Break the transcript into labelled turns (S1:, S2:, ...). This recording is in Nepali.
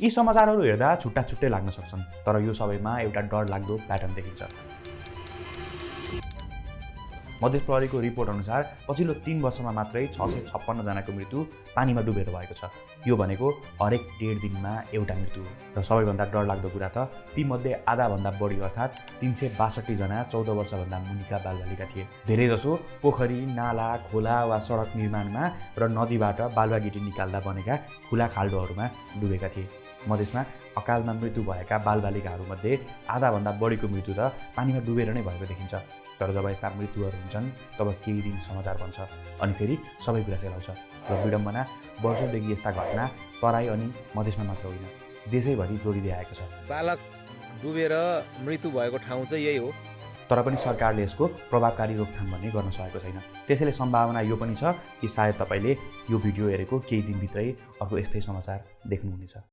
S1: यी समाचारहरू हेर्दा छुट्टा छुट्टै लाग्न सक्छन्, तर यो सबैमा एउटा डरलाग्दो प्याटर्न देखिन्छ। मध्य प्रहरीको रिपोर्ट अनुसार पछिल्लो 3 वर्षमा मात्रै 656 जनाको मृत्यु पानीमा डुबेर भएको छ। यो भनेको हरेक 1.5 दिनमा एउटा मृत्यु हो। र सबैभन्दा डरलाग्दो कुरा त तीमध्ये आधाभन्दा बढी अर्थात् 362 जना 14 वर्षभन्दा मुनिका बालबालिका थिए। धेरैजसो पोखरी, नाला, खोला वा सडक निर्माणमा र नदीबाट बालुवागिटी निकाल्दा बनेका खुला खाल्डोहरूमा डुबेका थिए। मधेसमा अकालमा मृत्यु भएका बालबालिकाहरूमध्ये आधाभन्दा बढीको मृत्यु त पानीमा डुबेर नै भएको देखिन्छ। तर जब यस्ता मृत्युहरू हुन्छन् तब केही दिन समाचार बन्छ अनि फेरि सबै कुरा सेलाउँछ। र विडम्बना वर्षौँदेखि यस्ता घटना तराई अनि मधेसमा मात्र होइन, देशैभरि दोहोरिँदै आएको छ।
S2: बालक डुबेर मृत्यु भएको ठाउँ चाहिँ यही हो।
S1: तर पनि सरकारले यसको प्रभावकारी रोकथाम भन्ने गर्न सकेको छैन। त्यसैले सम्भावना यो पनि छ कि सायद तपाईँले यो भिडियो हेरेको केही दिनभित्रै अर्को यस्तै समाचार देख्नुहुनेछ।